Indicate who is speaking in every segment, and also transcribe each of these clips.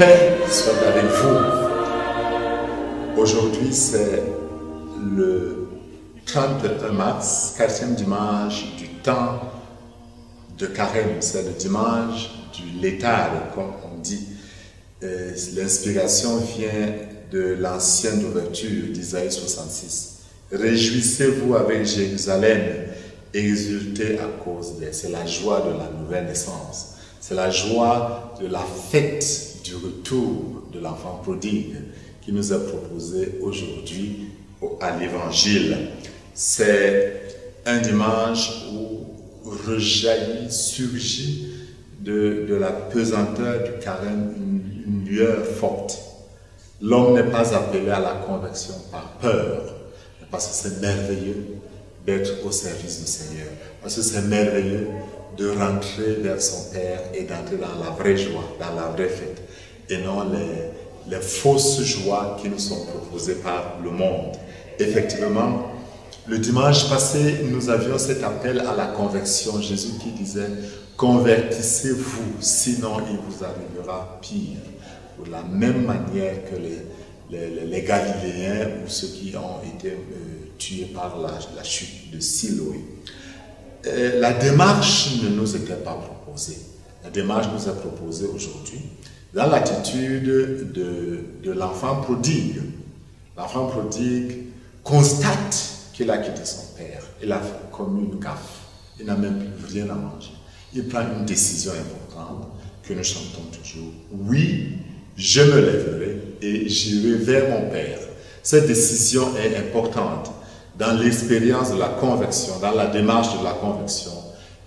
Speaker 1: paix soit avec vous. Aujourd'hui, c'est le 31 mars, 4e dimanche du temps de Carême. C'est le dimanche du létard, comme on dit. L'inspiration vient de l'ancienne ouverture d'Isaïe 66. Réjouissez-vous avec Jérusalem, exultez à cause d'elle. C'est la joie de la nouvelle naissance. C'est la joie de la fête du retour de l'enfant prodigue qui nous est proposé aujourd'hui à l'Évangile. C'est un dimanche où rejaillit, surgit de la pesanteur du carême une lueur forte. L'homme n'est pas appelé à la conversion par peur, mais parce que c'est merveilleux d'être au service du Seigneur, parce que c'est merveilleux de rentrer vers son Père et d'entrer dans la vraie joie, dans la vraie fête, et non les fausses joies qui nous sont proposées par le monde. Effectivement, le dimanche passé, nous avions cet appel à la conversion. Jésus qui disait « Convertissez-vous, sinon il vous arrivera pire ». De la même manière que les Galiléens ou ceux qui ont été tués par la chute de Siloé. La démarche ne nous était pas proposée. La démarche nous est proposée aujourd'hui dans l'attitude de l'enfant prodigue. L'enfant prodigue constate qu'il a quitté son père. Il a commis une gaffe. Il n'a même plus rien à manger. Il prend une décision importante que nous chantons toujours. Oui, je me lèverai et j'irai vers mon père. Cette décision est importante. Dans l'expérience de la conversion, dans la démarche de la conversion,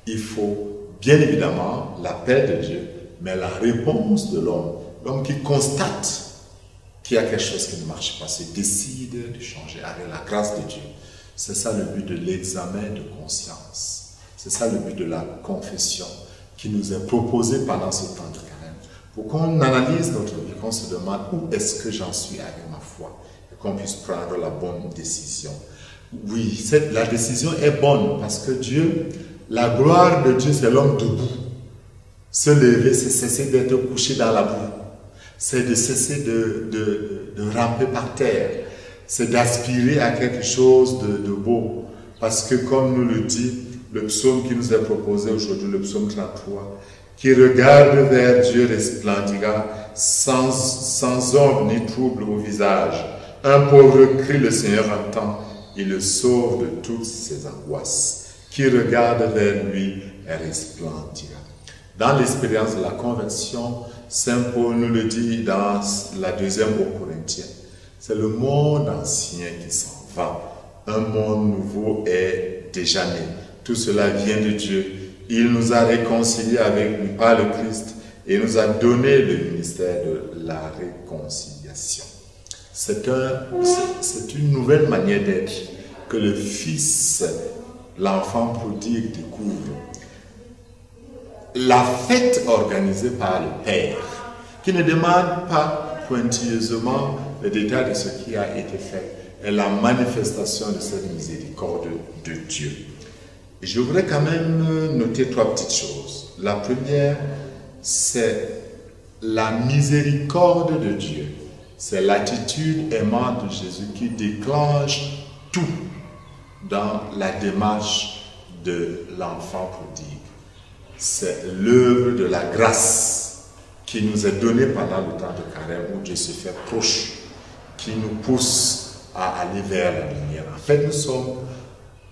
Speaker 1: il faut bien évidemment l'appel de Dieu, mais la réponse de l'homme. L'homme qui constate qu'il y a quelque chose qui ne marche pas, se décide de changer avec la grâce de Dieu. C'est ça le but de l'examen de conscience. C'est ça le but de la confession qui nous est proposé pendant ce temps de carême. Pour qu'on analyse notre vie, qu'on se demande où est-ce que j'en suis avec ma foi et qu'on puisse prendre la bonne décision. Oui, la décision est bonne parce que Dieu, la gloire de Dieu, c'est l'homme debout. Se lever, c'est cesser d'être couché dans la boue. C'est de cesser de ramper par terre. C'est d'aspirer à quelque chose de beau. Parce que comme nous le dit le psaume qui nous est proposé aujourd'hui, le psaume 33, qui regarde vers Dieu resplendira sans ombre ni trouble au visage. Un pauvre crie, le Seigneur entend. Il le sauve de toutes ses angoisses. Qui regarde vers lui resplendira. Dans l'expérience de la conversion, Saint Paul nous le dit dans la 2e aux Corinthiens. C'est le monde ancien qui s'en va. Un monde nouveau est déjà né. Tout cela vient de Dieu. Il nous a réconciliés avec lui par le Christ et nous a donné le ministère de la réconciliation. C'est une nouvelle manière d'être que le Fils, l'enfant prodigue, découvre. La fête organisée par le Père, qui ne demande pas pointilleusement le détail de ce qui a été fait, est la manifestation de cette miséricorde de Dieu. Et je voudrais quand même noter 3 petites choses. La première, c'est la miséricorde de Dieu. C'est l'attitude aimante de Jésus qui déclenche tout dans la démarche de l'enfant prodigue. C'est l'œuvre de la grâce qui nous est donnée pendant le temps de carême où Dieu se fait proche, qui nous pousse à aller vers la lumière. En fait, nous sommes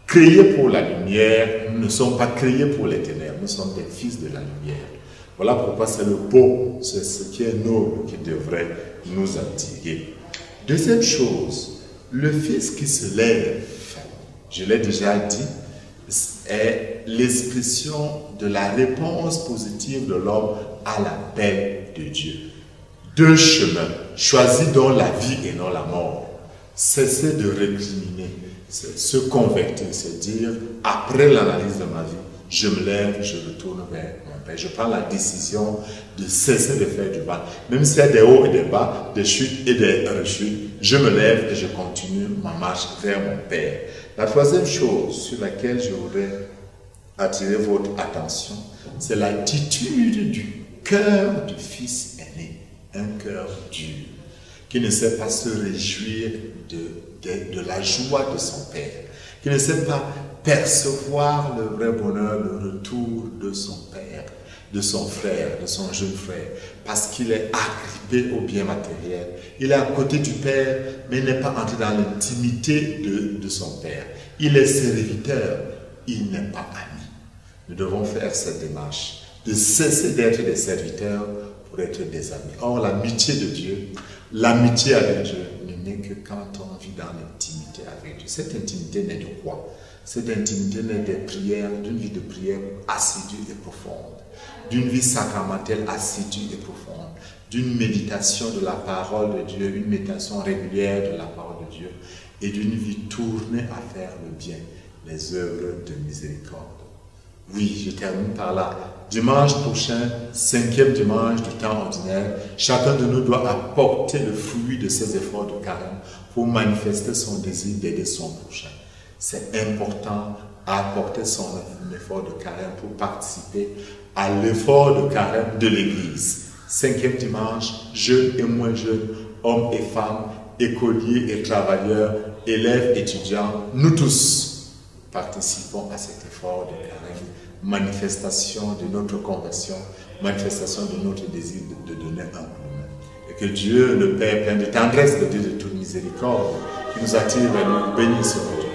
Speaker 1: créés pour la lumière, nous ne sommes pas créés pour les ténèbres, nous sommes des fils de la lumière. Voilà pourquoi c'est le beau, c'est ce qui est noble qui devrait nous attirer. Deuxième chose, le Fils qui se lève, je l'ai déjà dit, est l'expression de la réponse positive de l'homme à l'appel de Dieu. 2 chemins, choisis donc la vie et non la mort. Cessez de récriminer, se convertir, se dire, après l'analyse de ma vie, je me lève, je retourne vers mon Père. Je prends la décision de cesser de faire du mal. Même s'il y a des hauts et des bas, des chutes et des rechutes, je me lève et je continue ma marche vers mon Père. La 3e chose sur laquelle je voudrais attirer votre attention, c'est l'attitude du cœur du Fils aîné. un cœur dur, qui ne sait pas se réjouir de la joie de son Père, qui ne sait pas percevoir le vrai bonheur, le retour de son Père, de son frère, de son jeune frère, parce qu'il est agrippé au bien matériel. Il est à côté du Père, mais il n'est pas entré dans l'intimité de son Père. Il est serviteur, il n'est pas ami. Nous devons faire cette démarche, de cesser d'être des serviteurs pour être des amis. Or, l'amitié de Dieu, l'amitié avec Dieu, n'est que quand on vit dans l'intimité avec Dieu. Cette intimité n'est de quoi? Cette intimité n'est des prières, d'une vie de prière assidue et profonde, d'une vie sacramentelle assidue et profonde, d'une méditation de la parole de Dieu, une méditation régulière de la parole de Dieu, et d'une vie tournée à faire le bien, les œuvres de miséricorde. Oui, je termine par là. Dimanche prochain, 5e dimanche du temps ordinaire, chacun de nous doit apporter le fruit de ses efforts de carême pour manifester son désir d'aider son prochain. C'est important d'apporter son effort de carême pour participer à l'effort de carême de l'Église. 5e dimanche, jeunes et moins jeunes, hommes et femmes, écoliers et travailleurs, élèves, étudiants, nous tous participons à cet effort de carême, manifestation de notre conversion, manifestation de notre désir de donner un coup de main. Et que Dieu, le Père plein de tendresse, le Dieu de toute miséricorde, qui nous attire vers nous, bénisse aujourd'hui.